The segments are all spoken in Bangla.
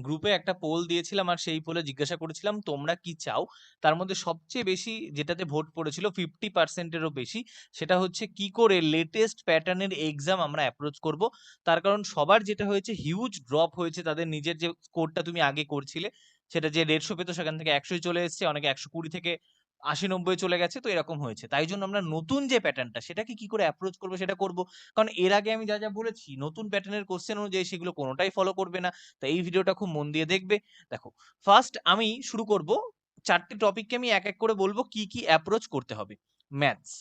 গ্রুপে একটা পোল দিয়েছিলাম আর সেই পোলে জিজ্ঞাসা করেছিলাম তোমরা কি চাও। তার মধ্যে সবচেয়ে বেশি যেটাতে ভোট পড়েছিল 50%-এরও বেশি, সেটা হচ্ছে কি করে লেটেস্ট প্যাটার্নের এক্সাম আমরা অ্যাপ্রোচ করব। তার কারণ সবার যেটা হয়েছে, হিউজ ড্রপ হয়েছে তাদের নিজের যে স্কোরটা তুমি আগে করছিলে, সেটা যে 150 পেতো সেখান থেকে 100 চলে এসছে, অনেকে 120 থেকে 80-90 চলে গেছে, তো এরকম হয়েছে। তাই জন্য আমরা নতুন যে প্যাটার্নটা সেটাকে কি করে অ্যাপ্রোচ করবো সেটা করব। কারণ এর আগে আমি যা যা বলেছি নতুন প্যাটার্নের কোশ্চেন অনুযায়ী সেগুলো কোনোটাই ফলো করবে না। তাই এই ভিডিওটা খুব মন দিয়ে দেখবে। দেখো, ফার্স্ট আমি শুরু করব, 4টে টপিককে আমি এক এক করে বলবো কি কি অ্যাপ্রোচ করতে হবে। ম্যাথস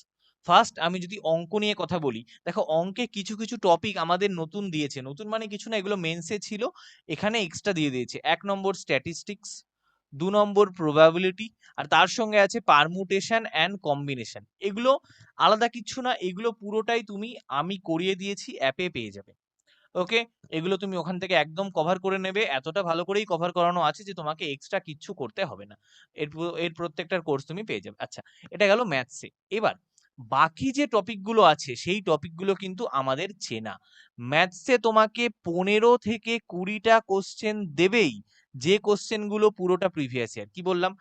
ফার্স্ট, আমি যদি অঙ্ক নিয়ে কথা বলি, দেখো অঙ্কে কিছু কিছু টপিক আমাদের নতুন দিয়েছে, নতুন মানে কিছু না, এগুলো মেন্সে ছিল, এখানে এক্সট্রা দিয়ে দিয়েছে। 1 নম্বর স্ট্যাটিস্টিক্স, 2 নম্বর প্রবাবিলিটি, আর তার সঙ্গে আছে পারমুটেশন অ্যান্ড কম্বিনেশন। এগুলো আলাদা কিছু না, এগুলো পুরোটাই তুমি আমি করিয়ে দিয়েছি, অ্যাপে পেয়ে যাবে। ওকে, এগুলো তুমি ওখান থেকে একদম কভার করে নেবে, এতটা ভালো করেই কভার করানো আছে যে তোমাকে এক্সট্রা কিচ্ছু করতে হবে না। এর প্রত্যেকটার কোর্স তুমি পেয়ে যাবে। আচ্ছা, এটা গেল ম্যাথসে। এবার বাকি যে টপিকগুলো আছে সেই টপিকগুলো কিন্তু আমাদের চেনা। ম্যাথসে তোমাকে 15 থেকে 20টা কোশ্চেন দেবেই, যে কোশ্চেনগুলো পুরোটা প্রিভিয়াস ইয়ার। কি বললাম?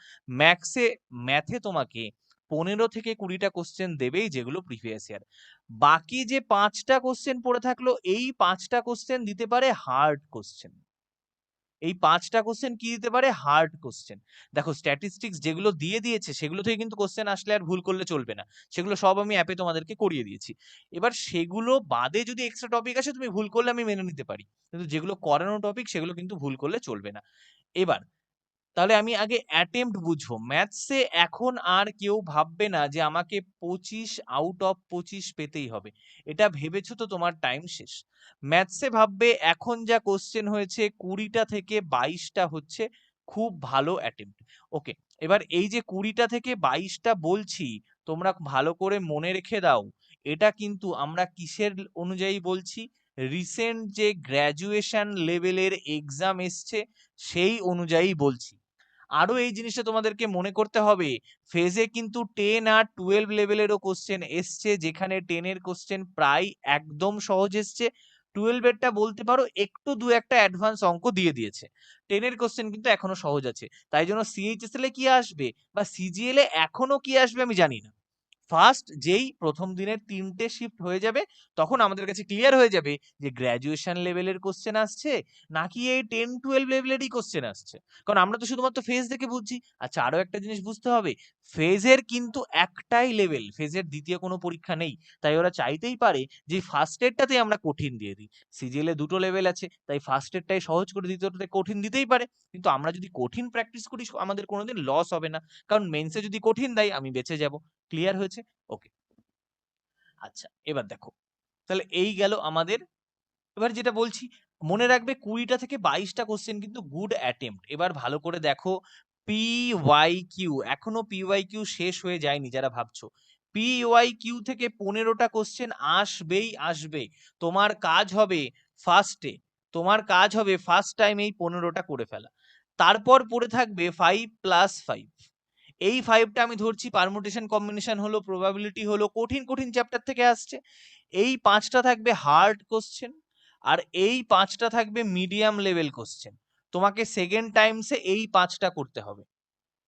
ম্যাথে তোমাকে 15 থেকে 20টা কোশ্চেন দেবেই যেগুলো প্রিভিয়াস ইয়ার। বাকি যে 5টা কোশ্চেন পড়ে থাকলো, এই 5টা কোশ্চেন দিতে পারে হার্ড কোশ্চেন। এই 5টা কোশ্চেন কি দিতে পারে? Hard question. দেখো স্ট্যাটিস্টিক্স যেগুলো দিয়ে দিয়েছে সেগুলো থেকে কিন্তু কোশ্চেন আসলে আর ভুল করলে চলবে না, সেগুলো সব আমি অ্যাপে তোমাদেরকে করিয়ে দিয়েছি। এবার সেগুলো বাদে যদি এক্সট্রা টপিক আসে, তুমি ভুল করলে আমি মেনে নিতে পারি, কিন্তু যেগুলো করানো টপিক সেগুলো কিন্তু ভুল করলে চলবে না। এবার তাহলে আমি আগে অ্যাটেম্প্ট বুঝবো। ম্যাথসে এখন আর কেউ ভাববে না যে আমাকে 25 আউট অফ 25 পেতেই হবে। এটা ভেবেছো তো তোমার টাইম শেষ। ম্যাথসে ভাববে এখন যা কোশ্চেন হয়েছে 20টা থেকে 22টা হচ্ছে খুব ভালো অ্যাটেম্প্ট। ওকে, এবার এই যে 20টা থেকে 22টা বলছি, তোমরা ভালো করে মনে রেখে দাও, এটা কিন্তু আমরা কিসের অনুযায়ী বলছি? রিসেন্ট যে গ্র্যাজুয়েশন লেভেলের এক্সাম এসছে সেই অনুযায়ী বলছি। আরো এই জিনিসটা তোমাদেরকে মনে করতে হবে, ফেজে কিন্তু 10 আর 12 লেভেলেরও কোশ্চেন এসছে, যেখানে 10 এর কোশ্চেন প্রায় একদম সহজ এসছে, 12 এরটা বলতে পারো একটু দু একটা অ্যাডভান্স অঙ্ক দিয়ে দিয়েছে। 10 এর কোশ্চেন কিন্তু এখনো সহজ আছে। তাই জন্য সিএইচএসএল এ কি আসবে বা সিজিএল এ এখনো কি আসবে আমি জানি না। ফার্স্ট যেই প্রথম দিনের 3টে শিফট হয়ে যাবে, তখন আমাদের কাছে ক্লিয়ার হয়ে যাবে যে গ্র্যাজুয়েশন লেভেলের কোশ্চেন আসছে নাকি এই 10-12 লেভেলেরই কোশ্চেন আসছে। কারণ আমরা তো শুধুমাত্র ফেজ দেখে বুঝছি। আচ্ছা, আরো একটা জিনিস বুঝতে হবে, ফেজের কিন্তু একটাই লেভেল, ফেজের দ্বিতীয় কোনো পরীক্ষা নেই। তাই ওরা চাইতেই পারে যে ফার্স্ট এরটাতে আমরা কঠিন দিয়ে দিই। সিজিএল এ 2টো লেভেল আছে, তাই ফার্স্ট এরটাই সহজ করে, দ্বিতীয়টাতে কঠিন দিতেই পারে। কিন্তু আমরা যদি কঠিন প্র্যাকটিস করি আমাদের কোনোদিন লস হবে না, কারণ মেন্সে যদি কঠিন দেয় আমি বেঁচে যাব। ক্লিয়ার হয়েছে? ওকে, আচ্ছা এবার দেখো, তাহলে এই গেল আমাদের। এবার যেটা বলছি, মনে রাখবে 20টা থেকে 22টা কোশ্চেন কিন্তু গুড অ্যাটেম্প্ট। এবার ভালো করে দেখো, পিওয়াইকিউ, এখনো পিওয়াইকিউ শেষ হয়ে যায়নি যারা ভাবছো। পিওয়াইকিউ থেকে 15টা কোশ্চেন আসবেই আসবে। তোমার কাজ হবে ফার্স্টে, তোমার কাজ হবে ফার্স্ট টাইম এই 15টা করে ফেলা। তারপর পড়ে থাকবে 5+5। এই 5টা আমি ধরছি পারমুটেশন কম্বিনেশন হলো, প্রবাবিলিটি হলো, কঠিন কঠিন চ্যাপ্টার থেকে আসছে। এই 5টা থাকবে হার্ড কোশ্চেন, আর এই 5টা থাকবে মিডিয়াম লেভেল কোশ্চেন। তোমাকে সেকেন্ড টাইমসে এই 5টা করতে হবে।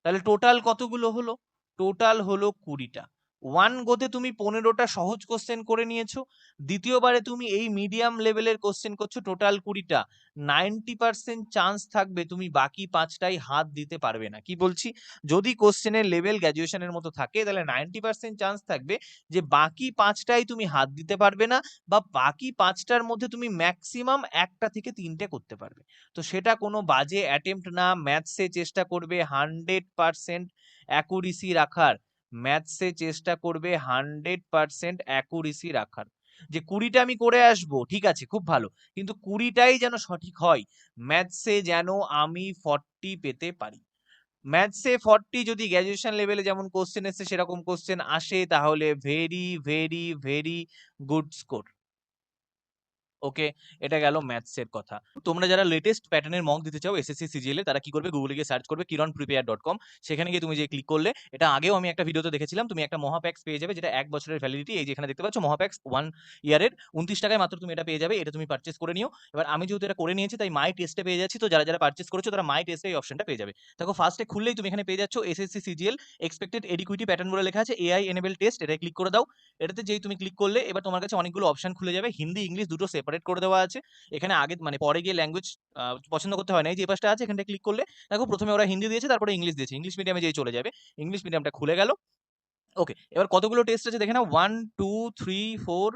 তাহলে টোটাল কতগুলো হলো? টোটাল হলো 20টা। ওয়ান গোতে তুমি 15টা সহজ কোশ্চেন করে নিয়েছো, দ্বিতীয়বারে তুমি এই মিডিয়াম লেভেলের কোশ্চেন করছো, টোটাল 20টা। 90% চান্স থাকবে তুমি বাকি 5টাই হাত দিতে পারবে না। কি বলছি? যদি কোশ্চেনের লেভেল গ্র্যাজুয়েশনের মতো থাকে, তাহলে 90% চান্স থাকবে যে বাকি 5টাই তুমি হাত দিতে পারবে না, বা বাকি 5টার মধ্যে তুমি ম্যাক্সিমাম 1টা থেকে 3টে করতে পারবে। তো সেটা কোনো বাজে অ্যাটেম্প্ট না। ম্যাথসে চেষ্টা করবে 100% অ্যাকুরেসি রাখার। ম্যাথসে চেষ্টা করবে 100% অ্যাকুরেসি রাখার। যে 20টা আমি করে আসবো, ঠিক আছে, খুব ভালো, কিন্তু 20টাই যেন সঠিক হয়। ম্যাথসে যেন আমি 40 পেতে পারি। ম্যাথসে 40 যদি গ্র্যাজুয়েশন লেভেলে যেমন কোশ্চেন এসছে সেরকম কোশ্চেন আসে, তাহলে very very very good score. Okay, এটা গেল ম্যাথস এর কথা। তোমরা যারা লেটেস্ট প্যাটার্নের মক দিতে চাও এসএসসি সিজিএল এ, তারা কি করবে, গুগলে গিয়ে সার্চ করবে kironprepare.com। সেখানে গিয়ে তুমি যে ক্লিক করলে, এটা আগেও আমি একটা ভিডিওতে দেখেছিলাম, তুমি একটা মহাপ্যাক্স পেয়ে যাবে, যেটা 1 বছরের ভ্যালিডিটি। এই যে এখানে দেখতে পাচ্ছ মহাপ্যাক্স 1 ইয়ারের 29 টাকায় মাত্র তুমি এটা পেয়ে যাবে। এটা তুমি পারচেজ করে নিও। এবার আমি যেহেতু এটা করে নিয়েছি, তাই মাই টেস্টে পেয়ে যাচ্ছি। তো যারা যারা পারচেজ করেছো, তারা মাই টেস্টে এই অপশনটা পেয়ে যাবে। দেখো ফার্স্টে খুললেই তুমি এখানে পেয়ে যাচ্ছ SSC CGL expected Eduquity pattern বলে লেখা আছে, এআই এনেবল টেস্ট। এটাই ক্লিক করে দাও। এটাতে যেই তুমি ক্লিক করলে, এবার তোমার কাছে অনেকগুলো অপশন খুলে যাবে। হিন্দি ইংলিশ দুটো সেপারেট করে দেওয়া আছে। এখানে আগে মানে পরে গিয়ে ল্যাঙ্গুয়েজ পছন্দ করতে হয় না। এই যে পাশটা আছে, এখানটা ক্লিক করলে দেখো প্রথমে ওরা হিন্দি দিয়েছে, তারপরে ইংলিশ দিয়েছে। ইংলিশ মিডিয়ামে যেই চলে যাবে, ইংলিশ মিডিয়ামটা খুলে গেল। ওকে, এবার কতগুলো টেস্ট আছে দেখে নাও, 1 2 3 4,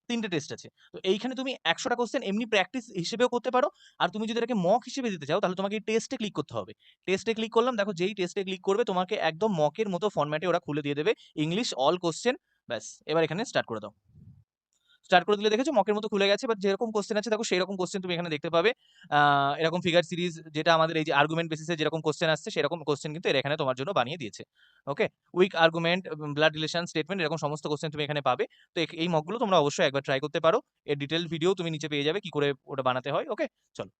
3টে টেস্ট আছে। তো এইখানে তুমি 100টা কোশ্চেন এমনি প্র্যাকটিস হিসেবেও করতে পারো। আর তুমি যদি এটাকে মক হিসেবে দিতে চাও, তাহলে তোমাকে এই টেস্টে ক্লিক করতে হবে। টেস্টে ক্লিক করলাম, দেখো যেই টেস্টে ক্লিক করবে, তোমাকে একদম মকের মতো ফরম্যাটে ওরা খুলে দিয়ে দেবে, ইংলিশ অল কোশ্চেন। ব্যাস, এবার এখানে স্টার্ট করে দাও। স্টার্ট করে দিলে দেখেছো মকের মতো খুলে গেছে। বাট যেরকম কোশ্চেন আছে, দেখো সেই রকম কোশ্চেন তুমি এখানে দেখতে পাবে। এরকম ফিগার সিরিজ, যেটা আমাদের এই যে আর্গুমেন্ট বেসিসে যেরকম কোশ্চেন আসছে, সেরকম কোশ্চেন কিন্তু এরা এখানে তোমার জন্য বানিয়ে দিয়েছে। Okay, weak argument, blood relation statement, এরকম সমস্ত কোশ্চেন তুমি এখানে পাবে। তো এই মকগুলো তোমরা অবশ্যই একবার ট্রাই করতে পারো। এর ডিটেল ভিডিও তুমি নিচে পেয়ে যাবে, কি করে ওটা বানাতে হয়। ওকে, চলো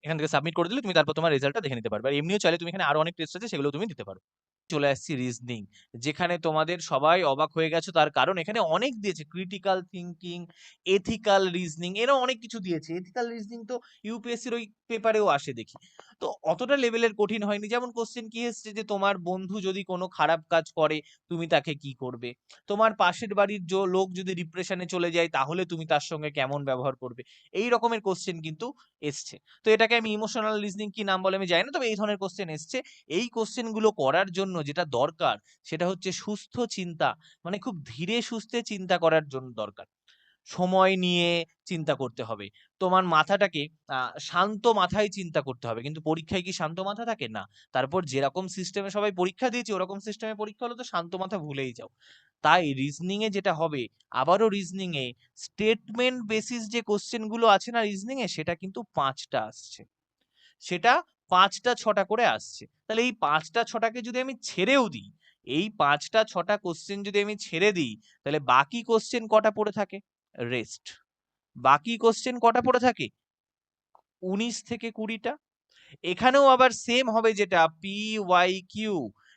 এখান থেকে সাবমিট করে দিলে তুমি তারপর তোমার রেজাল্টটা দেখে নিতে পারবে। আর এমনিও চাইলে তুমি এখানে আরো অনেক টেস্ট আছে, সেগুলো তুমি দিতে পারো। চলে আসছি রিজনিং, যেখানে তোমাদের সবাই অবাক হয়ে গেছো, তার কারণ এখানে অনেক দিয়েছে, ক্রিটিক্যাল থিঙ্কিং, এথিক্যাল রিজনিং, এরা অনেক কিছু দিয়েছে। এথিক্যাল রিজনিং তো ইউপিএসসির ওই পেপারেও আসে দেখি। তো অতটা লেভেলের কঠিন হয়নি। যেমন কোশ্চেন কি এসছে, যে তোমার বন্ধু যদি কোনো খারাপ কাজ করে, তুমি তাকে কি করবে? তোমার পাশের বাড়ির লোক যদি ডিপ্রেশনে চলে যায়, তাহলে তুমি তার সঙ্গে কেমন ব্যবহার করবে? এই রকমের কোশ্চেন কিন্তু এসছে। তো এটাকে আমি ইমোশনাল রিজনিং কি নাম বলে আমি জানি না, তবে এই ধরনের কোশ্চেন এসছে। এই কোশ্চেন গুলো করার জন্য যেটা দরকার, সেটা হচ্ছে সুস্থ চিন্তা। মানে খুব ধীরে সুস্থে চিন্তা করার জন্য দরকার, সময় নিয়ে চিন্তা করতে হবে। তোমার মাথাটাকে শান্ত মাথায় চিন্তা করতে হবে। কিন্তু পরীক্ষায় কি শান্ত মাথা থাকে? না। তারপর যেরকম সিস্টেমে সবাই পরীক্ষা দিয়েছে, ওরকম সিস্টেমে পরীক্ষা হলো, তো শান্ত মাথা ভুলেই যাও। তাই রিজনিং এ যেটা হবে, আবারও রিজনিং এ স্টেটমেন্ট বেসিস যে কোশ্চেন গুলো আছে না রিজনিং এ, সেটা কিন্তু 5টা আসছে। সেটা 5টা 6টা করে আসছে। তাহলে এই 5টা 6টাকে যদি আমি ছেড়েও দিই, এই 5টা 6টা কোশ্চেন যদি আমি ছেড়ে দিই, তাহলে বাকি কোশ্চেন কটা পড়ে থাকে? রেস্ট। বাকি কোশ্চেন কটা পড়ে থাকে? 19 থেকে 20টা। এখানেও আবার সেম হবে, যেটা PYQ,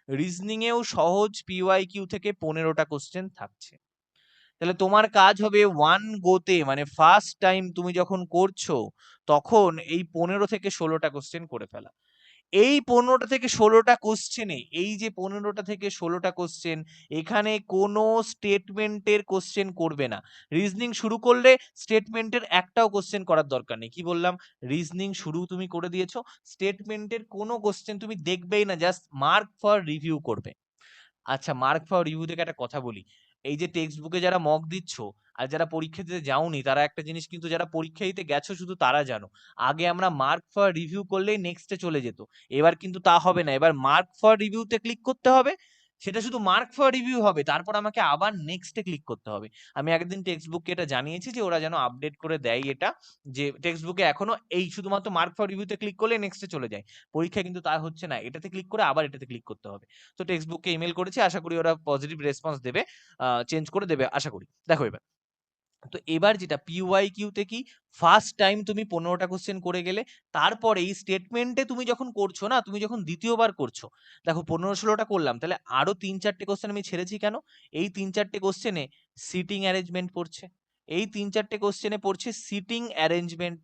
রিজনিং এও সহজ PYQ থেকে 15টা কোশ্চেন থাকছে। তাহলে তোমার কাজ হবে ওয়ান গোতে, মানে ফার্স্ট টাইম তুমি যখন করছো, তখন এই 15 থেকে 16টা কোশ্চেন করে ফেলা। এই 15টা থেকে 16টা কোশ্চেনে, এই যে 15টা থেকে 16টা কোশ্চেন, এখানে কোনো স্টেটমেন্টের কোশ্চেন করবে না। রিজনিং শুরু করলে স্টেটমেন্টের একটাও কোশ্চেন করার দরকার নেই। কি বললাম? রিজনিং শুরু তুমি করে দিয়েছো, স্টেটমেন্টের কোনো কোশ্চেন তুমি দেখবেই না, জাস্ট মার্ক ফর রিভিউ করবে। আচ্ছা, মার্ক ফর রিভিউ থেকে একটা কথা বলি। এই যে টেক্সট বুকে যারা মক দিচ্ছ, আর যারা পরীক্ষা দিতে যাওনি, তারা একটা জিনিস কিন্তু, যারা পরীক্ষা দিতে গেছো শুধু তারা জানো। আগে আমরা মার্ক ফর রিভিউ করলেই নেক্সটে চলে যেত। এবার কিন্তু তা হবে না। এবার মার্ক ফর রিভিউতে ক্লিক করতে হবে। সেটা শুধু মার্ক ফর রিভিউ হবে, তারপর আমাকে আবার নেক্সটে ক্লিক করতে হবে। আমি একদিন টেক্সট বুককে এটা জানিয়েছি, যে ওরা যেন আপডেট করে দেয় এটা, যে টেক্সট বুকে এখনো এই শুধুমাত্র মার্ক ফর রিভিউতে ক্লিক করলে নেক্সটে চলে যায়। পরীক্ষা কিন্তু তা হচ্ছে না, এটাতে ক্লিক করে আবার এটাতে ক্লিক করতে হবে। তো টেক্সট বুককে ইমেল করেছি, আশা করি ওরা পজিটিভ রেসপন্স দেবে, চেঞ্জ করে দেবে আশা করি। দেখো এবার, তো এবার যেটা PYQ তে কি, ফার্স্ট টাইম তুমি 15টা কোশ্চেন করে গেলে, তারপরে এই স্টেটমেন্টে তুমি যখন করছো না, তুমি যখন দ্বিতীয়বার করছো, দেখো 15-16টা করলাম, তাহলে আরো 3-4টে কোশ্চেন আমি ছেড়েছি কেন? এই 3-4টে কোশ্চেনে সিটিং অ্যারেঞ্জমেন্ট পড়ছে, এই 3-4টে কোশ্চেনে পড়ছে সিটিং অ্যারেঞ্জমেন্ট,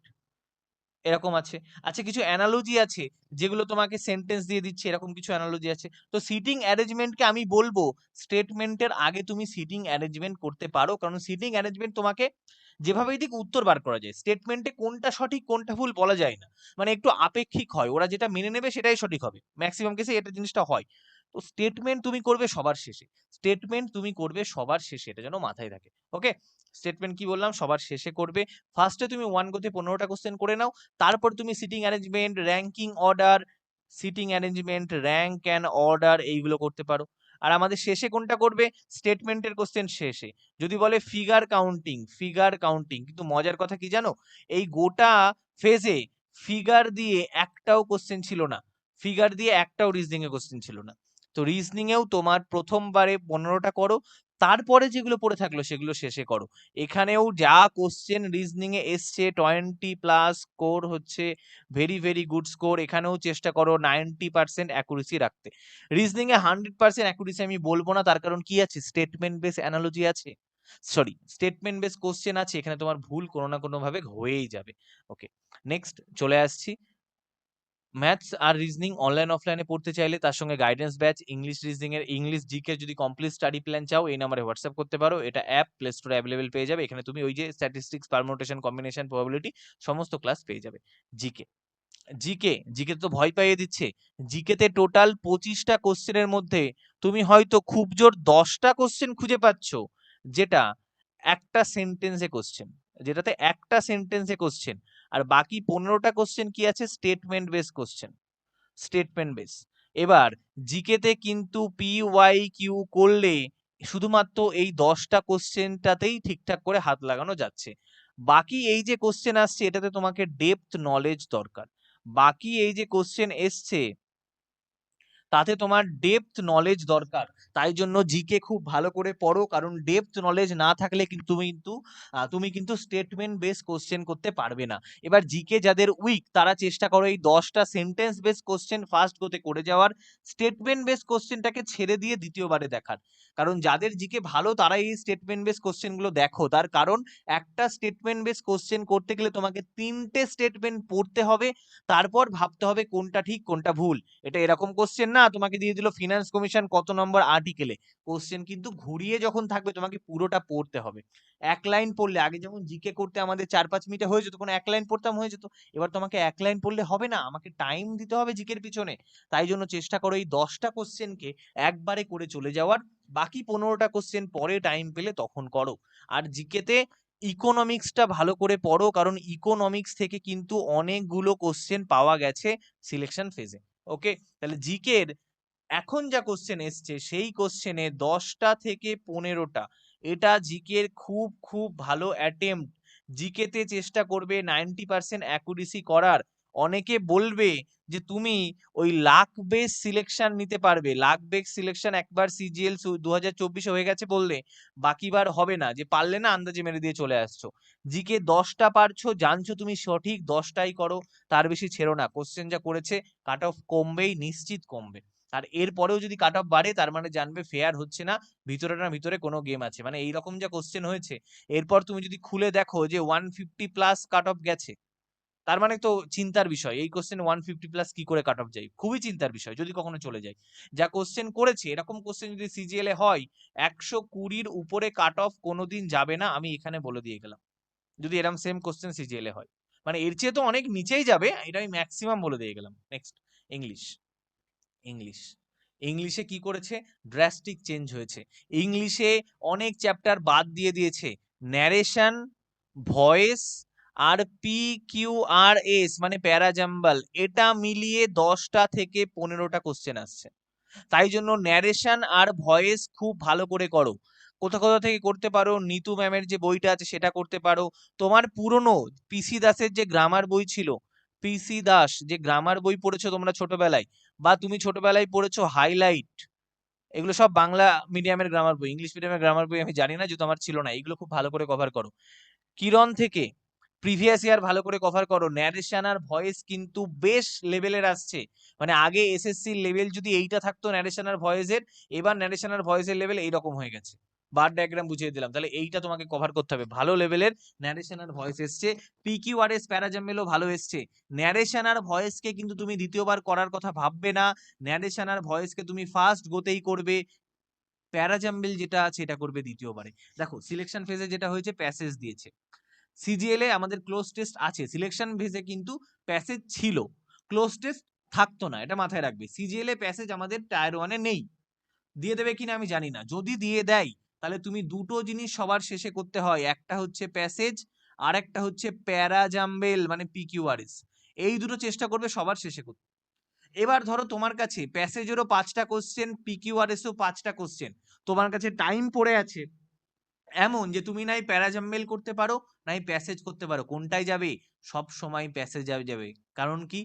এরকম আছে। আচ্ছা, কিছু অ্যানালজি আছে, যেগুলো তোমাকে সেন্টেন্স দিয়ে দিচ্ছে, এরকম কিছু অ্যানালজি আছে। তো সিটিং অ্যারেঞ্জমেন্টকে আমি বলবো, স্টেটমেন্টের আগে তুমি সিটিং অ্যারেঞ্জমেন্ট করতে পারো, কারণ সিটিং অ্যারেঞ্জমেন্ট তোমাকে যেভাবেই দিক উত্তর বার করা যায়। স্টেটমেন্টে কোনটা সঠিক কোনটা ভুল বলা যায় না, মানে একটু আপেক্ষিক হয়, ওরা যেটা মেনে নেবে সেটাই সঠিক হবে, ম্যাক্সিমাম কেসে এটা জিনিসটা হয়। তো স্টেটমেন্ট তুমি করবে সবার শেষে, স্টেটমেন্ট তুমি করবে সবার শেষে, এটা যেন মাথায় থাকে। ওকে, স্টেটমেন্ট কি বললাম, সবার শেষে করবে। ফার্স্টে তুমি ওয়ান গোতে 15টা কোশ্চেন করে নাও, তারপর তুমি seating arrangement, ranking order, seating arrangement, rank and order, এইগুলো করতে পারো। আর আমাদের শেষে কোনটা করবে? স্টেটমেন্টের কোশ্চেন শেষে যদি বলে ফিগার কাউন্টিং, ফিগার কাউন্টিং, কিন্তু মজার কথা কি জানো, এই গোটা ফেজে ফিগার দিয়ে একটাও কোশ্চেন ছিল না, ফিগার দিয়ে একটাও রিজনিং এ কোশ্চেন ছিল না। তো রিজনিং এও তোমার প্রথমবারে 15টা করো, তারপরে যেগুলো পড়ে থাকলো সেগুলো শেষে করো। এখানেও যা কোশ্চেন রিজনিং এ এসছে 20+ স্কোর হচ্ছে ভেরি ভেরি গুড স্কোর। এখানেও চেষ্টা করো 90% অ্যাকুরেসি রাখতে। রিজনিং এ 100% অ্যাকুরেসি আমি বলবো না, তার কারণ কি আছে, স্টেটমেন্ট বেস অ্যানালজি আছে, সরি স্টেটমেন্ট বেস কোশ্চেন আছে, এখানে তোমার ভুল কোনো না কোনো ভাবে হয়েই যাবে। ওকে, নেক্সট চলে আসছি। ম্যাথস আর রিজনিং অনলাইন অফলাইনে পড়তে চাইলে তার সঙ্গে গাইডেন্স ব্যাচ, ইংলিশ রিজনিং এর ইংলিশ জিকে যদি কমপ্লিট স্টাডি প্ল্যান চাও এই নম্বরে হোয়াটসঅ্যাপ করতে পারো। এটা অ্যাপ প্লে স্টোরে অ্যাভেলেবেল পেয়ে যাবে। এখানে তুমি ওই যে স্ট্যাটিস্টিক্স, পারমুটেশন, কম্বিনেশন, প্রবাবিলিটি সমস্ত ক্লাস পেয়ে যাবে। জিকে জিকে তো ভয় পাইয়ে দিচ্ছে। জিকেতে টোটাল 25টা কোশ্চেনের মধ্যে তুমি হয়তো খুব জোর 10টা কোশ্চেন খুঁজে পাচ্ছ যেটা একটা সেন্টেন্সে কোশ্চেন, যেটাতে একটা সেন্টেন্সে কোশ্চেন, আর বাকি 15টা কোশ্চেন কি আছে, statement base question, statement base. এবার জিকেতে কিন্তু PYQ করলে শুধুমাত্র এই 10টা কোশ্চেনটাতেই ঠিকঠাক করে হাত লাগানো যাচ্ছে। বাকি এই যে কোশ্চেন আসছে এটাতে তোমাকে ডেপথ নলেজ দরকার। বাকি এই যে কোশ্চেন এসছে তাতে তোমার ডেপথ নলেজ দরকার। তাই জন্য জিকে খুব ভালো করে পড়ো, কারণ ডেপথ নলেজ না থাকলে কিন্তু তুমি কিন্তু স্টেটমেন্ট বেস কোশ্চেন করতে পারবে না। এবার জিকে যাদের উইক তারা চেষ্টা করো এই 10টা সেন্টেন্স বেস কোশ্চেন ফার্স্ট গোতে করে যাওয়ার, স্টেটমেন্ট বেস কোশ্চেনটাকে ছেড়ে দিয়ে দ্বিতীয়বারে দেখার। কারণ যাদের জিকে ভালো তারা এই স্টেটমেন্ট বেস কোশ্চেন গুলো দেখো, তার কারণ একটা স্টেটমেন্ট বেস কোশ্চেন করতে গেলে তোমাকে 3টে স্টেটমেন্ট পড়তে হবে, তারপর ভাবতে হবে কোনটা ঠিক কোনটা ভুল। এটা এরকম কোশ্চেন না তোমাকে দিয়ে দিল ফিনান্স কমিশন কত নম্বর আর্টিকেলে, কোশ্চেন কিন্তু ঘুরিয়ে যখন থাকবে তোমাকে পুরোটা পড়তে হবে। এক লাইন পড়লে, আগে যেমন জিকে করতে আমাদের 4-5 মিনিটে হয়ে যেত, কোনো এক লাইন পড়তাম হয়ে যেত, এবার তোমাকে এক লাইন পড়লে হবে না, আমাকে টাইম দিতে হবে জিকের পিছনে। তাই জন্য চেষ্টা করো এই 10টা কোশ্চেনকে একবারে করে চলে যাওয়ার, বাকি 15টা কোশ্চেন পরে টাইম পেলে তখন করো। আর জিকেতে ইকোনমিক্সটা ভালো করে পড়ো, কারণ ইকোনমিক্স থেকে কিন্তু অনেকগুলো কোশ্চেন পাওয়া গেছে সিলেকশন ফেজে। ওকে, তাহলে জিকের এখন যা কোশ্চেন এসছে সেই কোশ্চেনে 10টা থেকে 15টা এটা জিকের খুব খুব ভালো অ্যাটেম্পট। জিকেতে চেষ্টা করবে 90% অ্যাকুরেসি করার। অনেকে বলবে যে তুমি ওই লাখ বেস সিলেকশন নিতে পারবে, লাখ বেস সিলেকশন একবার সিজিএল 2024 হয়ে গেছে বললে বাকিবার হবে না, যে পারলে না আন্দাজে মেরে দিয়ে চলে আসছো। জিকে 10টা পারছো, জানছো তুমি সঠিক, 10টাই করো, তার বেশি ছেড়ো না। কোশ্চেন যা করেছে কাট অফ কমবেই, নিশ্চিত কমবে। আর এর পরেও যদি কাট অফ বাড়ে তার মানে জানবে ফেয়ার হচ্ছে না, ভিতরে না ভিতরে কোনো গেম আছে। মানে এইরকম যা কোশ্চেন হয়েছে এরপর তুমি যদি খুলে দেখো যে 150+ কাট অফ গেছে, তার মানে তো চিন্তার বিষয়, এই কোশ্চেন 150+ কি করে কাট অফ যায়, খুবই চিন্তার বিষয় যদি কখনো চলে যায়। যা কোশ্চেন করেছে এরকম কোশ্চেন যদি সিজিএল এ হয় 120-র উপরে কাট অফ কোনোদিন যাবে না, আমি এখানে বলে দিয়ে গেলাম। যদি এরকম সেম কোশ্চেন সিজিএল এ হয়, মানে এর চেয়ে তো অনেক নিচেই যাবে, এটা আমি ম্যাক্সিমাম বলে দিয়ে গেলাম। Next, English. ইংলিশ ইংলিশে কি করেছে, ড্রাস্টিক চেঞ্জ হয়েছে। ইংলিশে অনেক চ্যাপ্টার বাদ দিয়ে দিয়েছে, ন্যারেশন, ভয়েস আর PQRS মানে প্যারাজাম্বাল, এটা মিলিয়ে 10টা থেকে 15টা কোশ্চেন আসছে। তাই জন্য ন্যারেশন আর ভয়েস খুব ভালো করে করো। কোথা কোথা থেকে করতে পারো, নিতু ম্যামের যে বইটা আছে সেটা করতে পারো, তোমার পুরনো পিসি দাসের যে গ্রামার বই ছিল, পিসি দাস যে গ্রামার বই পড়েছো তোমরা ছোটবেলায়, বা তুমি ছোটবেলায় পড়েছো হাইলাইট, এগুলো সব বাংলা মিডিয়ামের গ্রামার বই, ইংলিশ মিডিয়ামের গ্রামার বই আমি জানি না যেহেতু আমার ছিল না, এগুলো খুব ভালো করে কভার করো। কিরণ থেকে প্রিভিয়াস ইয়ার ভালো করে কভার করো। ন্যারেশন আর ভয়েস কিন্তু বেশ লেভেলের আসছে, মানে আগে এসএসসি লেভেল যদি এইটা থাকতো ন্যারেশন আর ভয়েসের, এবার ন্যারেশন আর ভয়েসের লেভেল এইরকম হয়ে গেছে। বার ডায়াগ্রাম বুঝিয়ে দিলাম, তাহলে এইটা তোমাকে কভার করতে হবে, ভালো লেভেলের ন্যারেশন আর ভয়েস এসছে। PQRS প্যারাজাম্বেলও ভালো এসছে। ন্যারেশন আর ভয়েসকে কিন্তু তুমি দ্বিতীয়বার করার কথা ভাববে না, ন্যারেশন আর ভয়েসকে তুমি ফার্স্ট গোতেই করবে, প্যারাজাম্বেল যেটা আছে এটা করবে দ্বিতীয়বারে। দেখো সিলেকশন ফেজে যেটা হয়েছে প্যাসেজ দিয়েছে, সিজিএল এ আমাদের ক্লোজ টেস্ট আছে, সিলেকশন ফেজে কিন্তু প্যাসেজ ছিল, ক্লোজ টেস্ট থাকতো না, এটা মাথায় রাখবে। সিজিএল এ প্যাসেজ আমাদের টায়ার 1-এ নেই, দিয়ে দেবে কিনা আমি জানি না, যদি দিয়ে দেয় তাহলে তুমি দুটো জিনিস সবার শেষে করতে হয়, একটা হচ্ছে প্যাসেজ আর একটা হচ্ছে প্যারাজাম্বেল মানে PQRS, এই দুটো চেষ্টা করবে সবার শেষে করতে। এবার ধরো তোমার কাছে প্যাসেজেরও 5টা কোশ্চেন, PQRS-ও 5টা কোশ্চেন, তোমার কাছে টাইম পড়ে আছে এমন যে তুমি নাই প্যারাজাম্বেল করতে পারো নাই প্যাসেজ করতে পারো, কোনটায় যাবে, সব সময় প্যাসেজ যাবে। কারণ কি,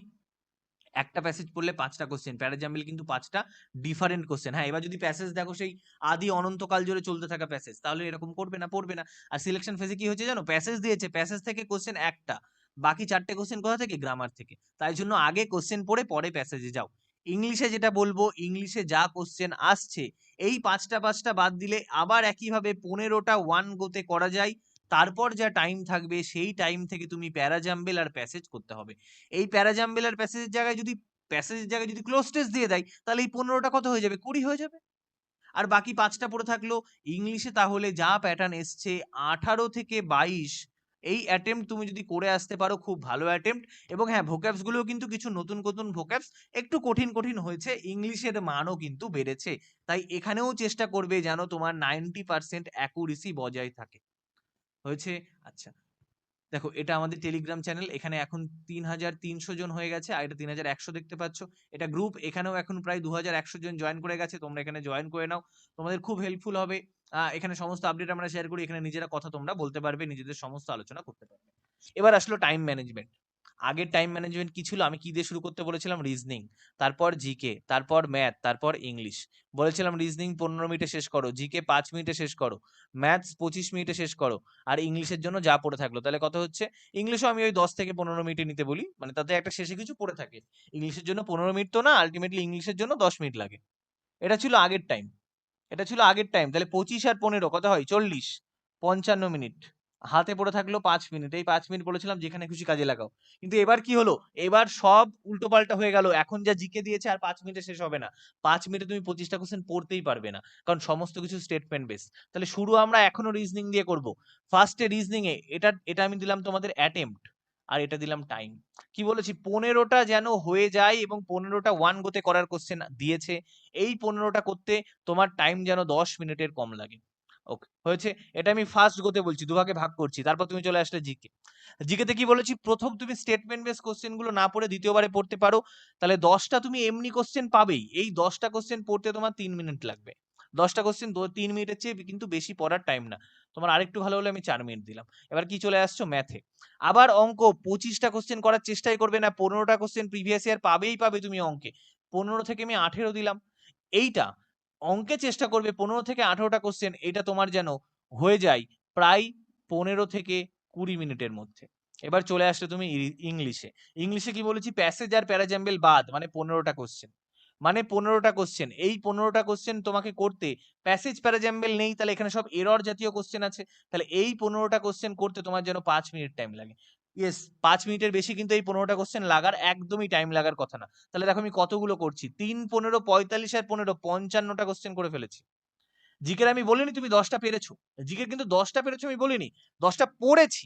একটা প্যাসেজ পড়লে 5টা কোশ্চেন, প্যারাজাম্বল কিন্তু 5টা ডিফারেন্ট কোশ্চেন। হ্যাঁ, এবার যদি প্যাসেজ দেখো সেই আদি অনন্তকাল জুড়ে চলতে থাকা প্যাসেজ, তাহলে এরকম করবে না, পড়বে না। আর সিলেকশন ফেজে কি হয়েছে জানো, প্যাসেজ দিয়েছে, প্যাসেজ থেকে কোশ্চেন একটা, বাকি 4টে কোশ্চেন কোথা থেকে, গ্রামার থেকে। তাই জন্য আগে কোশ্চেন পড়ে পরে প্যাসেজে যাও। ইংলিশে যেটা বলবো, ইংলিশে যা কোশ্চেন আসছে এই 5টা বাদ দিলে আবার একইভাবে 15টা ওয়ান গোতে করা যায়। তারপর যা টাইম থাকবে সেই টাইম থেকে তুমি প্যারাজাম্বল আর প্যাসেজ করতে হবে। এই প্যারাজাম্বল আর প্যাসেজের জায়গায় যদি ক্লোজ টেস্ট দিয়ে দেয়, তাহলে এই 15টা কত হয়ে যাবে, 20 হয়ে যাবে। আর বাকি 5টা পড়ে থাকলো। ইংলিশে তাহলে যা প্যাটার্ন এসছে 18 থেকে 22, এই অ্যাটেম্প্ট তুমি যদি করে আসতে পারো, খুব ভালো অ্যাটেম্প্ট। এবং হ্যাঁ, ভোক্যাবস গুলো কিন্তু কিছু নতুন নতুন ভোক্যাবস একটু কঠিন কঠিন হয়েছে, ইংলিশের মানও কিন্তু বেড়েছে। তাই এখানেও চেষ্টা করবে যেন তোমার 90% অ্যাকুরেসি বজায় থাকে। হয়েছে? আচ্ছা, দেখো এটা আমাদের টেলিগ্রাম চ্যানেল, এখানে এখন 3300 জন হয়ে গেছে, আর এটা 3100 দেখতে পাচ্ছ। এটা গ্রুপ, এখানেও এখন প্রায় 2100 জন জয়েন করে গেছে, তোমরা এখানে জয়েন করে নাও, তোমাদের খুব হেল্পফুল হবে। এখানে সমস্ত আপডেট আমরা শেয়ার করি, এখানে নিজেরা কথা তোমরা বলতে পারবে, নিজেদের সমস্ত আলোচনা করতে পারবে। এবার আসলো টাইম ম্যানেজমেন্ট। আগের টাইম ম্যানেজমেন্ট কি ছিল, আমি কি দিয়ে শুরু করতে বলেছিলাম, রিজনিং, তারপর জিকে, তারপর ম্যাথ, তারপর ইংলিশ। বলেছিলাম রিজনিং 15 মিনিটে শেষ করো, জিকে 5 মিনিটে শেষ করো, ম্যাথস 25 মিনিটে শেষ করো, আর ইংলিশের জন্য যা পড়ে থাকলো, তাহলে কত হচ্ছে, ইংলিশও আমি ওই 10 থেকে 15 মিনিটে নিতে বলি, মানে তাতে একটা শেষে কিছু পড়ে থাকে। ইংলিশের জন্য 15 মিনিট তো না, আলটিমেটলি ইংলিশের জন্য 10 মিনিট লাগে। এটা ছিল আগের টাইম, তাহলে 25 আর 15 কত হয়, 40, 55 মিনিট। হাতে পড়ে থাকলো 5 মিনিট, এই 5 মিনিট বলেছিলাম যেখানে খুশি কাজে লাগাও। কিন্তু এবার কি হলো, এবার সব উল্টোপাল্টা হয়ে গেল। এখন যা জিকে দিয়েছে আর 5 মিনিটে শেষ হবে না, 5 মিনিটে তুমি 25টা কোশ্চেন পড়তেই পারবে না, কারণ সমস্ত কিছু স্টেটমেন্ট বেস। তাহলে শুরু আমরা এখনো রিজনিং দিয়ে করব। ফার্স্টে রিজনিং এ এটা এটা আমি দিলাম তোমাদের অ্যাটেম্প্ট, আর এটা দিলাম টাইম। কি বলেছি, 15টা যেন হয়ে যায়, এবং 15টা ওয়ান গোতে করার কোশ্চেন দিয়েছে। এই 15টা করতে তোমার টাইম যেন 10 মিনিটের কম লাগে। ওকে, হয়েছে। এটা আমি ফার্স্ট গোতে বলছি, দুভাগে ভাগ করছি। তারপর তুমি চলে আসলে জিকে। জিকেতে কি বলেছি, প্রথম তুমি স্টেটমেন্ট বেস কোশ্চেন গুলো না পড়ে দ্বিতীয়বারে পড়তে পারো, তাহলে 10টা তুমি এমনি কোশ্চেন পাবেই। এই 10টা কোশ্চেন পড়তে তোমার 3 মিনিট লাগবে। 10টা কোশ্চেন 3 মিনিটের চেয়ে কিন্তু বেশি পড়ার টাইম না। তোমার আরেকটু ভালো হলে আমি 4 মিনিট দিলাম। এবার কি চলে আসছো, ম্যাথে। আবার অঙ্ক 25টা কোশ্চেন করার চেষ্টাই করবে না, 15টা কোশ্চেন প্রিভিয়াস ইয়ার পাবে তুমি অঙ্কে। 15 থেকে আমি 18 দিলাম। এইটা অঙ্কে চেষ্টা করবে 15 থেকে 18টা কোশ্চেন, এটা তোমার যেন হয়ে যায় প্রায় 15 থেকে 20 মিনিটের মধ্যে। এবার চলে আসলে তুমি ইংলিশে। ইংলিশে কি বলেছি, প্যাসেজ আর প্যারাজাম্বল বাদ, মানে 15টা কোশ্চেন, এই 15টা কোশ্চেন তোমাকে করতে, প্যাসেজ প্যারাজাম্বল নেই, তাহলে এখানে সব এরর জাতীয় কোশ্চেন আছে। তাহলে এই 15টা কোশ্চেন করতে তোমার যেন 5 মিনিট টাইম লাগে। ইয়েস, 5 মিনিটের বেশি কিন্তু এই 15টা কোশ্চেন লাগার একদমই টাইম লাগার কথা না। তাহলে দেখো আমি কতগুলো করছি, 3, 15, 45 আর 15, 55টা কোশ্চেন করে ফেলেছি। জিকের আমি বলিনি তুমি 10টা পেরেছো, জিকের কিন্তু 10টা পেরেছো আমি বলিনি, 10টা পড়েছি,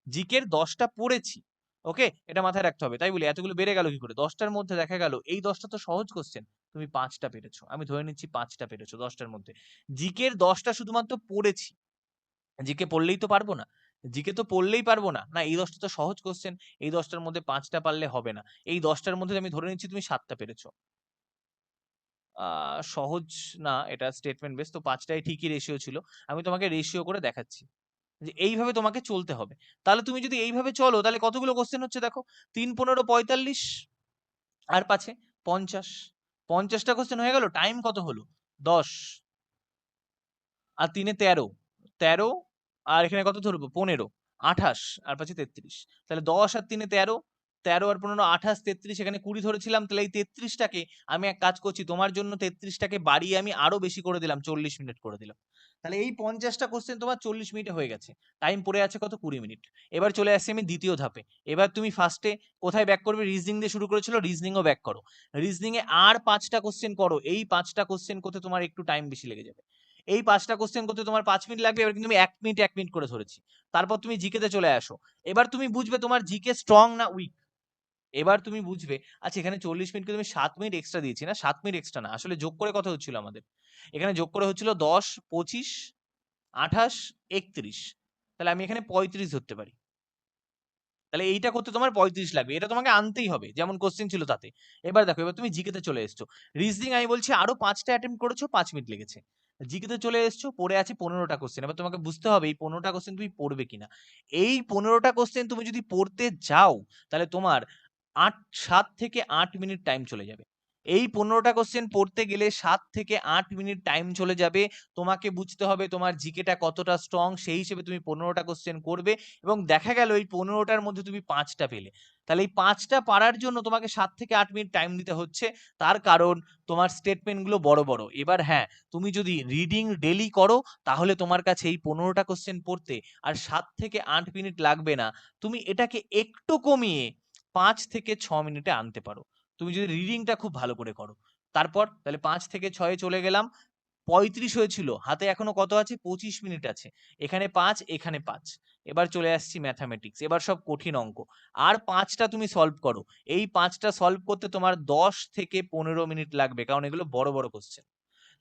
জিকের 10টা পড়েছি। ওকে, এটা মাথায় রাখতে হবে। তাই বলি এতগুলো বেড়ে গেল কি করে, 10টার মধ্যে দেখা গেল এই 10টা তো সহজ কোশ্চেন, তুমি 5টা পেরেছো, আমি ধরে নিচ্ছি 5টা পেরেছো 10টার মধ্যে। জিকের 10টা শুধুমাত্র পড়েছি, জিকে পড়লেই তো পারবো না, জিকে তো পড়লেই পারবো না, না এই 10টা তো সহজ কোশ্চেন, এই 10টার মধ্যে 5টা পারলে হবে না। এই 10টার মধ্যে আমি ধরে নিচ্ছি তুমি 7টা পেরেছো। সহজ না, এটা স্টেটমেন্ট বেস, তো 5টাই ঠিকই রেশিও ছিল। আমি তোমাকে রেশিও করে দেখাচ্ছি যে এইভাবে তোমাকে চলতে হবে। তাহলে তুমি যদি এইভাবে চলো, তাহলে কতগুলো কোশ্চেন হচ্ছে দেখো, 3, 15, 45 আর 5-এ 50, 50টা কোশ্চেন হয়ে গেল। টাইম কত হলো, 10, আর 3-এ 13, 13, আর এখানে কত ধরবো, 15, 28, আর 5-এ 33। তাহলে 10 আর 3-এ 13, 13 আর 15, 28, 33, এখানে 20 ধরেছিলাম। তাহলে এই 33টাকে আমি এক কাজ করছি, তোমার জন্য 33টাকে বাড়িয়ে আমি আরো বেশি করে দিলাম, 40 মিনিট করে দিলাম। তাহলে এই 50টা কোশ্চেন তোমার 40 মিনিটে হয়ে গেছে। টাইম পড়ে আছে কত, 20 মিনিট। এবার চলে আসছি আমি দ্বিতীয় ধাপে। এবার তুমি ফার্স্টে কোথায় ব্যাক করবে, রিজনিং দিয়ে শুরু করেছিল, রিজনিংও ব্যাক করো। রিজনিং এ আর 5টা কোশ্চেন করো, এই 5টা কোশ্চেন করতে তোমার একটু টাইম বেশি লেগে যাবে। এই 5টা কোশ্চেন করতে তোমার 5 মিনিট লাগবে, এবার কিন্তু আমি 1 মিনিট 1 মিনিট করে ধরেছি। তারপর তুমি জিকে তে চলে আসো। এবার তুমি বুঝবে তোমার জিকে স্ট্রং না উইক। এবার তুমি বুঝবে, আচ্ছা এখানে 40 মিনিটকে তুমি 7 মিনিট এক্সট্রা দিয়েছি না, 7 মিনিট এক্সট্রা না, আসলে যোগ করে কত হচ্ছিল আমাদের, এখানে যোগ করে হচ্ছিল 10, 25, 28, 31। তাহলে আমি এখানে 35 ধরতে পারি। তাহলে এইটা করতে তোমার 35 লাগবে, এটা তোমাকে আনতেই হবে যেমন কোশ্চেন ছিল তাতে। এবার দেখো, এবার তুমি জিকে তে চলে এসছো। রিজনিং আমি বলছি আরো 5টা অ্যাটেম্প্ট করেছো, 5 মিনিট লেগেছে। জিকে তে চলে এসছো, পড়ে আছে 15টা কোশ্চেন। এবার তোমাকে বুঝতে হবে এই 15টা কোশ্চেন তুমি পড়বে কিনা। এই 15টা কোশ্চেন তুমি যদি পড়তে যাও, তাহলে তোমার 7 থেকে 8 মিনিট টাইম চলে যাবে। এই 15টা কোশ্চেন পড়তে গেলে 7 থেকে 8 মিনিট টাইম চলে যাবে। তোমাকে বুঝতে হবে তোমার জিকেটা কতটা স্ট্রং, সেই হিসেবে তুমি 15টা কোশ্চেন করবে এবং দেখা গেল এই 15টার মধ্যে তুমি 5টা পেলে। তাহলে এই 5টা পারার জন্য তোমাকে 7 থেকে 8 মিনিট টাইম দিতে হচ্ছে। তার কারণ তোমার স্টেটমেন্ট গুলো বড় বড়। এবার হ্যাঁ, তুমি যদি রিডিং ডেইলি করো তাহলে তোমার কাছে এই 15টা কোশ্চেন পড়তে আর 7 থেকে 8 মিনিট লাগবে না। তুমি এটাকে একটু কমিয়ে 5 থেকে 6 মিনিটে আনতে পারো। তুমি যদি রিডিংটা খুব ভালো করে করো। তারপর তাহলে 5 থেকে 6 এ চলে গেলাম। 35 হয়েছিল, হাতে এখনো কত আছে? 25 মিনিট আছে। এখানে 5, এখানে 5। এবার চলে আসছি ম্যাথামেটিক্স। এবার সব কঠিন অঙ্ক। আর 5টা তুমি সলভ করো। এই 5টা সলভ করতে তোমার 10 থেকে 15 মিনিট লাগবে, কারণ এগুলো বড় বড় কোশ্চেন।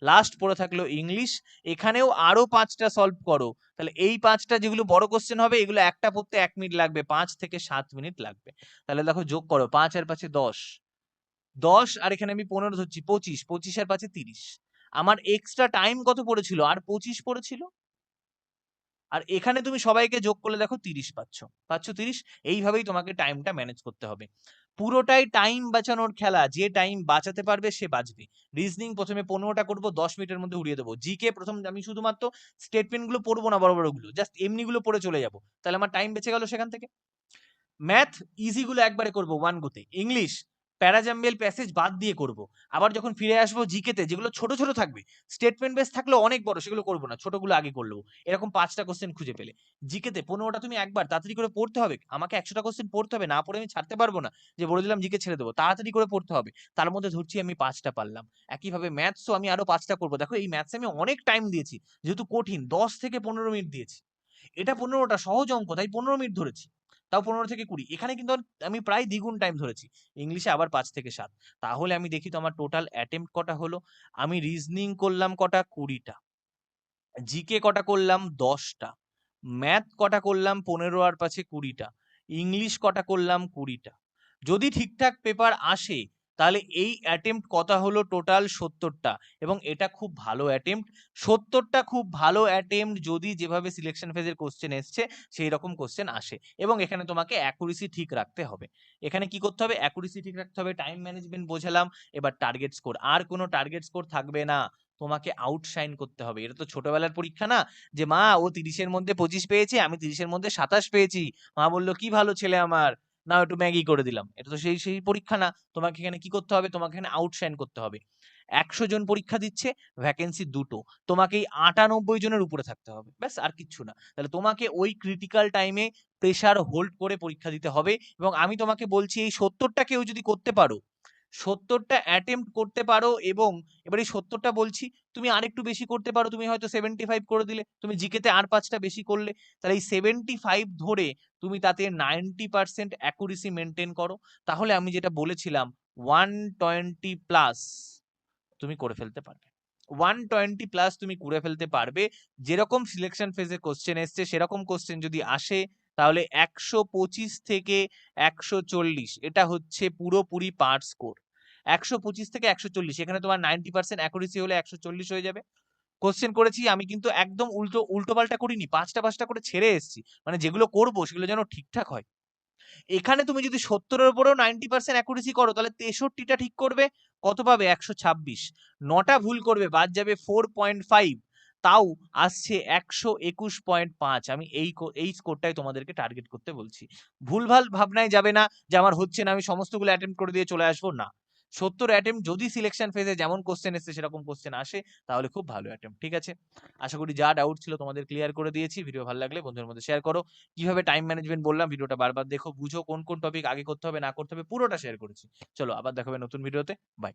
লাস্ট পড়ে থাকলো ইংলিশ। এখানেও আরো 5টা সলভ করো। তাহলে এই 5টা যেগুলো বড় কোশ্চেন হবে, এগুলো একটা পড়তে 1 মিনিট লাগবে, 5 থেকে 7 মিনিট লাগবে। তাহলে দেখো যোগ করো, 5 আর 5 এ 10, 10 আর এখানে আমি 15 ধরছি, 25, 25 আর 5 এ 30। আমার এক্সট্রা টাইম কত পড়েছিল? আর 25 পড়েছিল। আর এখানে তুমি সবাইকে যোগ করলে দেখো 30 পাচ্ছ। পাচ্ছ 30। এইভাবেই তোমাকে টাইমটা ম্যানেজ করতে হবে। পুরোটাই টাইম বাঁচানোর খেলা। যে টাইম বাঁচাতে পারবে সে বাঁচবে। রিজনিং প্রথমে 15টা করবো, 10 মিনিটের মধ্যে উড়িয়ে দেবো। জিকে প্রথম আমি শুধুমাত্র স্টেটমেন্ট গুলো পড়বো না, বড় বড় গুলো জাস্ট এমনি গুলো পড়ে চলে যাবো। তাহলে আমার টাইম বেঁচে গেল সেখান থেকে। ম্যাথ ইজি গুলো একবারে করবো ওয়ান গোতে। ইংলিশ প্যারাজাম্বিয়াল প্যাসেজ বাদ দিয়ে করব। আবার যখন ফিরে আসবো জিকেতে, যেগুলো ছোট ছোট থাকবে, স্টেটমেন্ট বেস থাকলেও অনেক বড়, সেগুলো করবো না, ছোটগুলো আগে করবো। এরকম 5টা কোশ্চেন খুঁজে পেলে। জিকেতে 15টা তুমি একবার তাড়াতাড়ি করে পড়তে হবে। আমাকে 100টা কোশ্চেন পড়তে হবে, না পড়ে আমি ছাড়তে পারবো না যে বলে দিলাম জিকে ছেড়ে দেবো। তাড়াতাড়ি করে পড়তে হবে। তার মধ্যে ধরছি আমি 5টা পারলাম। একইভাবে ম্যাথসও আমি আরো 5টা করবো। দেখো এই ম্যাথসে আমি অনেক টাইম দিয়েছি, যেহেতু কঠিন 10 থেকে 15 মিনিট দিয়েছি। এটা 15টা সহজ অঙ্ক, তাই 15 মিনিট ধরেছি। তাও 15 থেকে 20। এখানে কিন্তু আমি প্রায় দ্বিগুণ টাইম ধরেছি। ইংলিশে আবার 5 থেকে 7। তাহলে আমি দেখি তো আমার টোটাল অ্যাটেম্প্ট কটা হলো। আমি রিজনিং করলাম কটা? 20টা। জিকে কটা করলাম? 10টা। ম্যাথ কটা করলাম? 15 আর 5 এ 20টা। ইংলিশ কটা করলাম? 20টা। যদি ঠিকঠাক পেপার আসে তাহলে এই অ্যাটেম্প্ট কটা হলো? টোটাল 70টা। এবং এটা খুব ভালো অ্যাটেম্প্ট। 70টা খুব ভালো অ্যাটেম্প্ট যদি যেভাবে সিলেকশন ফেজের কোশ্চেন এসছে সেই রকম কোশ্চেন আসে। এবং এখানে তোমাকে অ্যাকুরেসি ঠিক রাখতে হবে। এখানে কি করতে হবে? অ্যাকুরেসি ঠিক রাখতে হবে, টাইম ম্যানেজমেন্ট বোঝালাম। এবার টার্গেট স্কোর। আর কোনো টার্গেট স্কোর থাকবে না। তোমাকে আউটশাইন করতে হবে। এটা তো ছোটবেলার পরীক্ষা না, যে মা ও 30-এর মধ্যে 25 পেয়েছে, আমি 30-এর মধ্যে 27 পেয়েছি। মা বললো কি ভালো ছেলে আমার, না একটু ম্যাগি করে দিলাম। এটা তো সেই সেই পরীক্ষা না। তোমাকে এখানে কি করতে হবে? তোমাকে এখানে আউটশাইন করতে হবে। 100 জন পরীক্ষা দিচ্ছে, ভ্যাকেন্সি 2টো। তোমাকে এই 98 জনের উপরে থাকতে হবে, ব্যাস আর কিচ্ছু না। তাহলে তোমাকে ওই ক্রিটিক্যাল টাইমে প্রেসার হোল্ড করে পরীক্ষা দিতে হবে। এবং আমি তোমাকে বলছি এই 70টা কেউ যদি করতে পারো, 70টা অ্যাটেম্প্ট করতে পারো, এবং এবার এই 70টা বলছি, তুমি আরেকটু বেশি করতে পারো, তুমি হয়তো 75 করে দিলে, তুমি জিকেতে আর 5টা বেশি করলে, তাহলে এই 75 ধরে তুমি তাতে 90% অ্যাকুরেসি মেনটেন করো। তাহলে আমি যেটা বলেছিলাম 120 প্লাস তুমি করে ফেলতে পারবে। 120 প্লাস তুমি করে ফেলতে পারবে। যেরকম সিলেকশন ফেজে কোশ্চেন এসছে সেরকম কোশ্চেন যদি আসে, তাহলে 125 থেকে 140 এটা হচ্ছে পুরোপুরি পার স্কোর। 125 থেকে 140, এখানে তোমার 90% অ্যাকুরেসি হলে 140 হয়ে যাবে। কোশ্চেন করেছি আমি, কিন্তু একদম উল্টো পাল্টা করিনি, 5টা করে ছেড়ে এসেছি, মানে যেগুলো করবো সেগুলো যেন ঠিকঠাক হয়। এখানে তুমি যদি 70-এর উপরেও 90% অ্যাকুরেসি করো, তাহলে 63টা ঠিক করবে, কত পাবে? 126। 9টা ভুল করবে, বাদ যাবে 4.5, তাও আসছে 121.5। আমি এই স্কোরটাই তোমাদেরকে টার্গেট করতে বলছি। ভুলভাল ভাবনায় যাবে না যে আমার হচ্ছে না, আমি সমস্তগুলো অ্যাটেম্প্ট করে দিয়ে চলে আসবো না। 70 অ্যাটেম্প্ট যদি সিলেকশন ফেজে যেমন কোশ্চেন এসছে সেরকম কোশ্চেন আসে, তাহলে খুব ভালো অ্যাটেম্প্ট। ঠিক আছে, আশা করি যা ডাউট ছিল তোমাদের ক্লিয়ার করে দিয়েছি। ভিডিও ভালো লাগলে বন্ধুদের মধ্যে শেয়ার করো। কিভাবে টাইম ম্যানেজমেন্ট বললাম, ভিডিওটা বারবার দেখো, বুঝো কোন কোন টপিক আগে করতে হবে না করতে হবে, পুরোটা শেয়ার করেছি। চলো আবার দেখাবে নতুন ভিডিওতে। বাই।